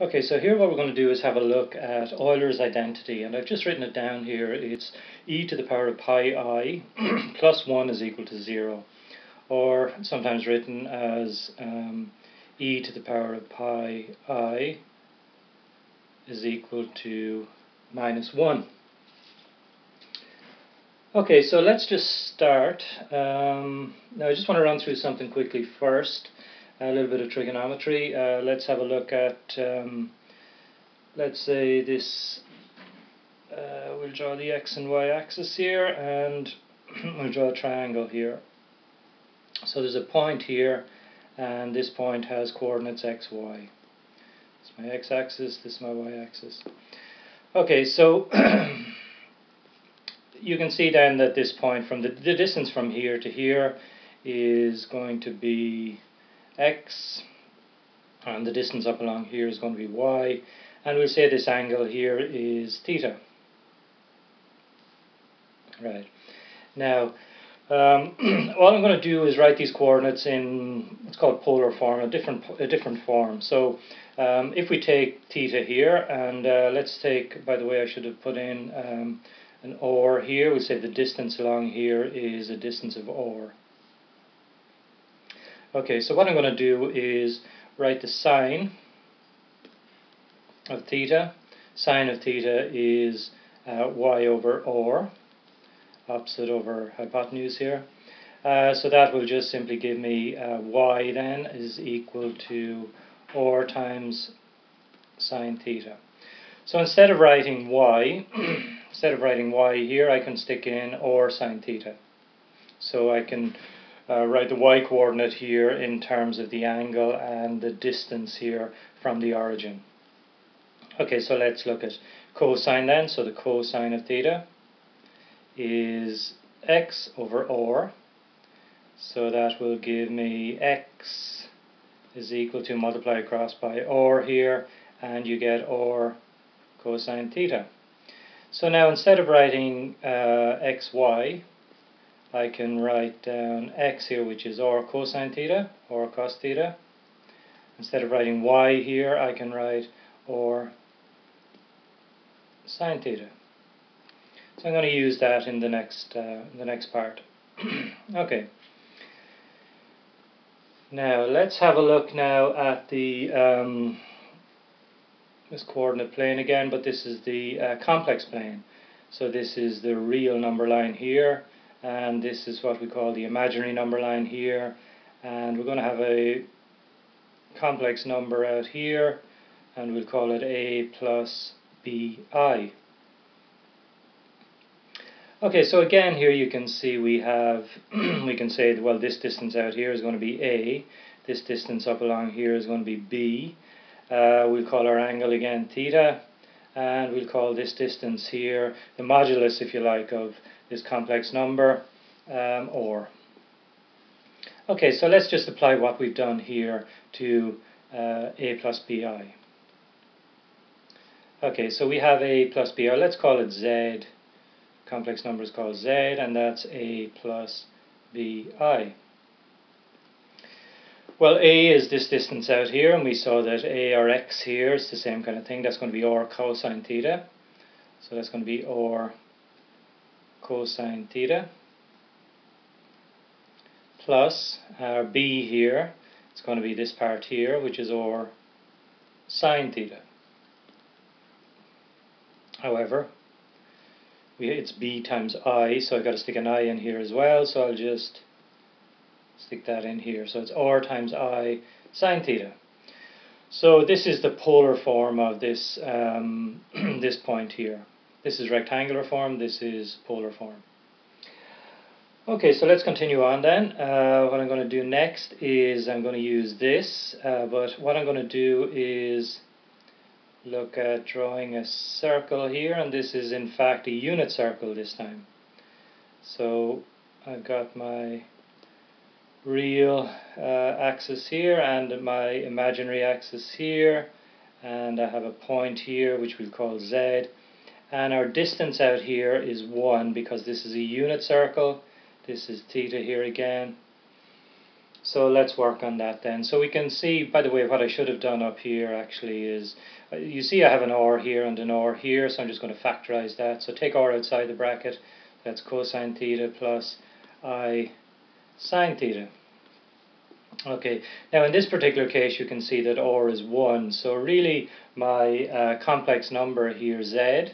Okay, so here what we're going to do is have a look at Euler's identity, and I've just written it down here. It's e to the power of pi I plus 1 is equal to 0, or sometimes written as e to the power of pi I is equal to minus 1. Okay, so let's just start. Now I just want to run through something quickly first, a little bit of trigonometry. Let's have a look at, let's say this, we'll draw the x and y axis here, and we'll draw a triangle here. So there's a point here, and this point has coordinates x, y. This is my x-axis, this is my y-axis. Okay, so you can see then that this point, from the distance from here to here, is going to be x, and the distance up along here is going to be y, and we'll say this angle here is theta. Right. Now, all I'm going to do is write these coordinates in what's called polar form, a different form. So if we take theta here, and let's take, by the way, I should have put in an or here. We'll say the distance along here is a distance of or. Okay, so what I'm going to do is write the sine of theta. Sine of theta is y over or, opposite over hypotenuse here. So that will just simply give me y then is equal to or times sine theta. So instead of writing y, here, I can stick in or sine theta. So I can write the y coordinate here in terms of the angle and the distance here from the origin. Okay, so let's look at cosine then. So the cosine of theta is x over or. So that will give me x is equal to multiply across by or here, and you get or cosine theta. So now instead of writing xy, I can write down x here, which is or cosine theta, or cos theta. Instead of writing y here, I can write or sine theta. So I'm going to use that in the next part. Okay. Now let's have a look now at the this coordinate plane again, but this is the complex plane. So this is the real number line here, and this is what we call the imaginary number line here, and we're going to have a complex number out here, and we'll call it a plus bi. Okay, so again here you can see we have we can say, well, this distance out here is going to be a, this distance up along here is going to be b. We'll call our angle again theta, and we'll call this distance here the modulus, if you like, of this complex number, or. Okay, so let's just apply what we've done here to a plus bi. Okay, so we have a plus bi, let's call it z. Complex number is called z, and that's a plus bi. Well, a is this distance out here, and we saw that a or x here is the same kind of thing. That's going to be or cosine theta. So that's going to be or cosine theta plus our b here. It's going to be this part here, which is or sine theta. However, it's b times I, so I've got to stick an I in here as well, so I'll just stick that in here. So it's or times I sine theta. So this is the polar form of this this point here. This is rectangular form, this is polar form. Okay, so let's continue on then. What I'm going to do next is I'm going to use this, but what I'm going to do is look at drawing a circle here, and this is in fact a unit circle this time. So I've got my real axis here and my imaginary axis here, and I have a point here which we'll call z, and our distance out here is 1 because this is a unit circle. This is theta here again, So let's work on that then. So we can see, by the way, what I should have done up here actually is, you see I have an or here and an or here, so I'm just going to factorize that. So take or outside the bracket, that's cosine theta plus I sine theta. Okay, now in this particular case you can see that or is 1, so really my complex number here, z,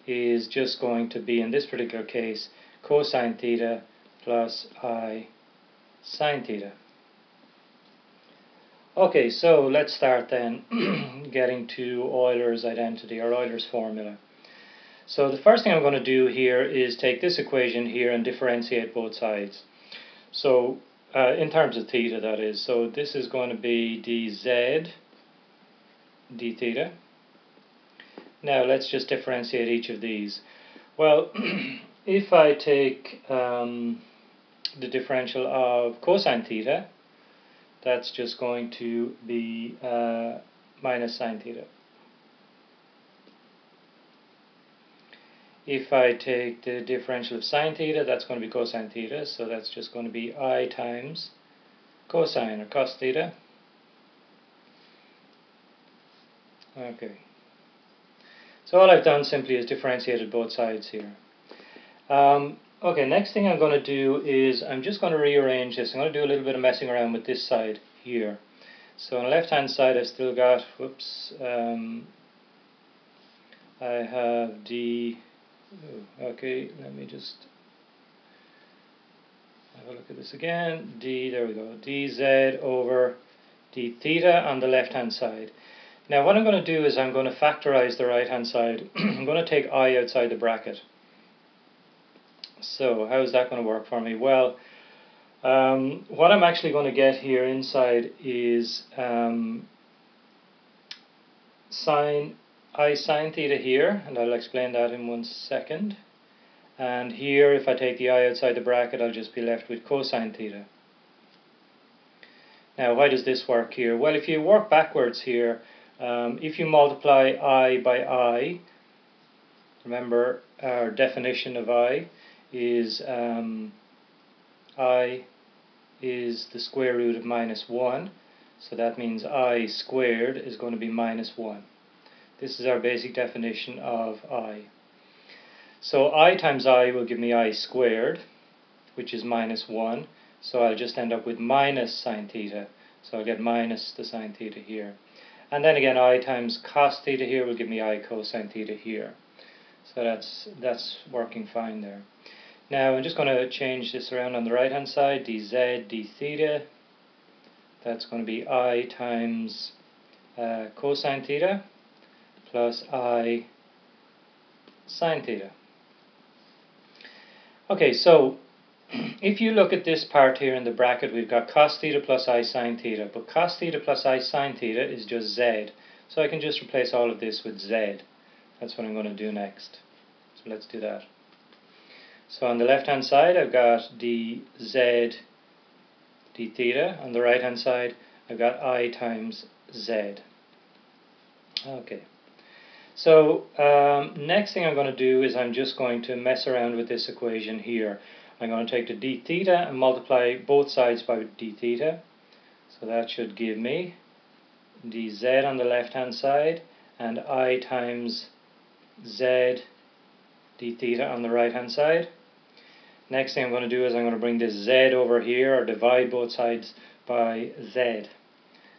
is just going to be, in this particular case, cosine theta plus I sine theta. Okay, so let's start then getting to Eulers identity, or Eulers formula. So the first thing I'm going to do here is take this equation here and differentiate both sides. So in terms of theta, that is. So this is going to be dz d theta. Now let's just differentiate each of these. Well, if I take the differential of cosine theta, that's just going to be minus sine theta. If I take the differential of sine theta, that's going to be cosine theta, so that's just going to be I times cosine, or cos theta. Okay. So all I've done simply is differentiated both sides here. Okay, next thing I'm going to do is I'm just going to rearrange this. I'm going to do a little bit of messing around with this side here. So on the left hand side I've still got, I have d, okay, let me just have a look at this again, there we go, dz over d theta on the left hand side. Now what I'm going to do is I'm going to factorize the right hand side. I'm going to take I outside the bracket. So how is that going to work for me? Well, what I'm actually going to get here inside is I sine theta here, and I'll explain that in 1 second. And here, if I take the I outside the bracket, I'll just be left with cosine theta. Now, why does this work here? Well, if you work backwards here, if you multiply I by I, remember our definition of I is I is the square root of minus 1, so that means I squared is going to be minus 1. This is our basic definition of I. So I times I will give me I squared, which is minus 1, so I'll just end up with minus sine theta, so I'll get minus the sine theta here. And then again I times cos theta here will give me I cosine theta here. So that's working fine there. Now I'm just going to change this around on the right hand side, dz d theta, that's going to be I times cosine theta plus I sine theta. Okay, so if you look at this part here in the bracket, we've got cos theta plus I sine theta, but cos theta plus I sine theta is just z, so I can just replace all of this with z. That's what I'm going to do next. So let's do that. So on the left hand side I've got dz d theta, on the right hand side I've got I times z. Okay, so next thing I'm going to do is I'm just going to mess around with this equation here. I'm going to take the d theta and multiply both sides by d theta, so that should give me dz on the left hand side and I times z d theta on the right hand side. Next thing I'm going to do is I'm going to bring this z over here, or divide both sides by z.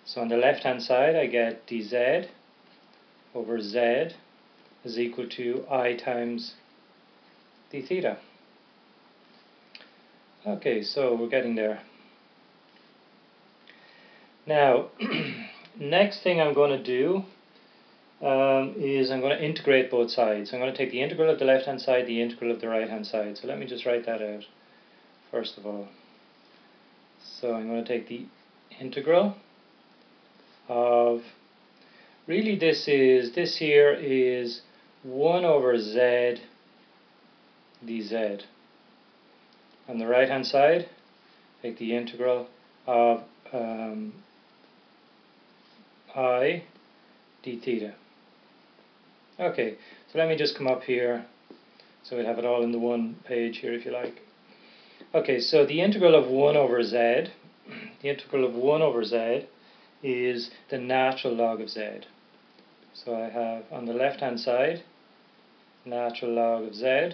So on the left hand side I get dz over z is equal to I times d theta. Okay, so we're getting there. Now, next thing I'm going to do is I'm going to integrate both sides. I'm going to take the integral of the left hand side, the integral of the right hand side. So let me just write that out first of all. So I'm going to take the integral of, really this here is 1 over z dz. On the right hand side, take the integral of I d theta. Okay, so let me just come up here so we'll have it all in the one page here if you like. Okay, so the integral of 1 over z the integral of 1 over z is the natural log of z. So I have on the left hand side natural log of z.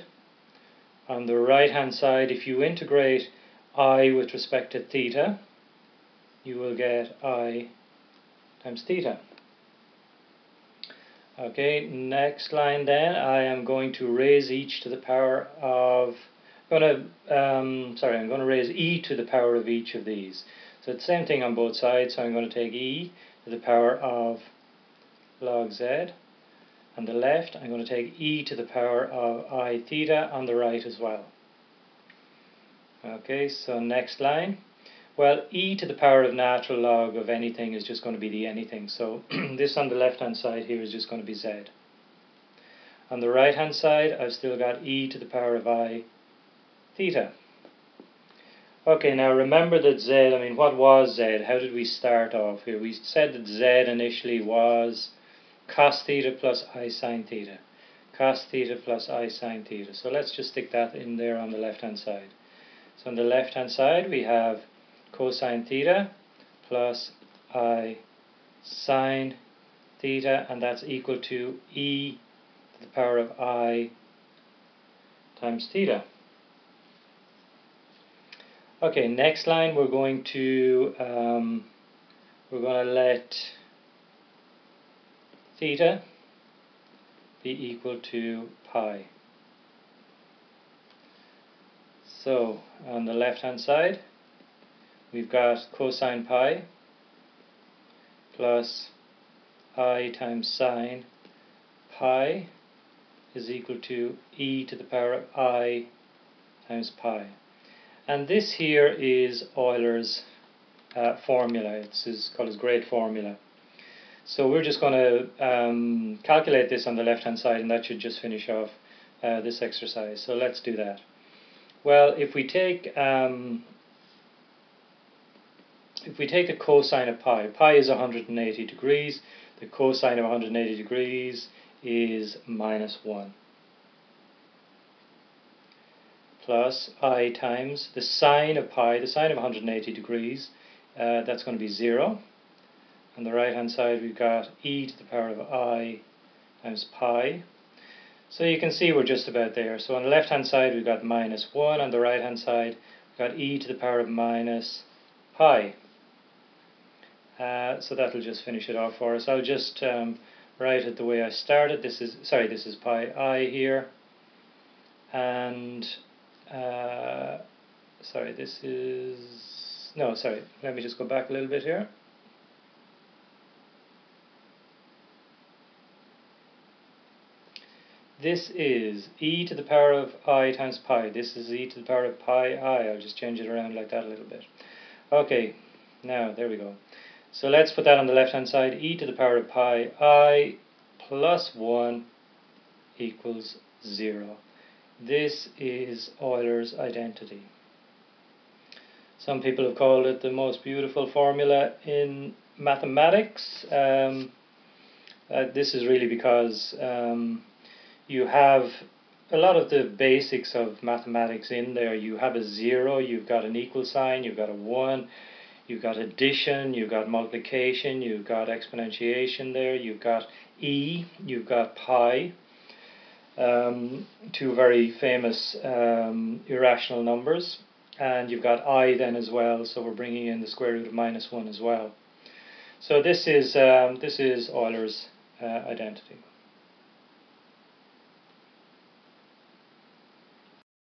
On the right hand side, if you integrate I with respect to theta, you will get I times theta. Okay, next line then, I am going to raise each to the power of, I'm going to raise e to the power of each of these. So it's the same thing on both sides, so I'm going to take e to the power of log z. On the left, I'm going to take e to the power of I theta on the right as well. Okay, so next line. Well, e to the power of natural log of anything is just going to be the anything. So this on the left hand side here is just going to be z. On the right hand side, I've still got e to the power of I theta. Okay, now remember that z, what was z? How did we start off here? We said that z initially was cos theta plus I sine theta. Cos theta plus I sine theta. So let's just stick that in there on the left hand side. So on the left hand side we have cosine theta plus I sine theta, and that's equal to e to the power of I times theta. Okay, next line we're going to let theta be equal to pi. So on the left hand side we've got cosine pi plus I times sine pi is equal to e to the power of I times pi. And this here is Euler's formula. This is called his great formula. So we're just going to calculate this on the left hand side, and that should just finish off this exercise. So let's do that. Well, if we take the cosine of pi, pi is 180 degrees. The cosine of 180 degrees is minus 1. Plus I times the sine of pi, the sine of 180 degrees, that's going to be 0. On the right hand side we've got e to the power of I times pi. So you can see we're just about there. So on the left hand side we've got minus 1, on the right hand side we've got e to the power of minus pi. So that'll just finish it off for us. I'll just write it the way I started. This is pi I here, and let me just go back a little bit here. This is e to the power of I times pi. This is e to the power of pi I. I'll just change it around like that a little bit. Okay, now there we go. So let's put that on the left hand side. E to the power of pi I plus 1 equals 0. This is Euler's identity. Some people have called it the most beautiful formula in mathematics. This is really because you have a lot of the basics of mathematics in there. You have a 0, you've got an equal sign, you've got a 1, you've got addition, you've got multiplication, you've got exponentiation there, you've got e, you've got pi, two very famous irrational numbers, and you've got I then as well, so we're bringing in the square root of minus 1 as well. So this is Euler's identity.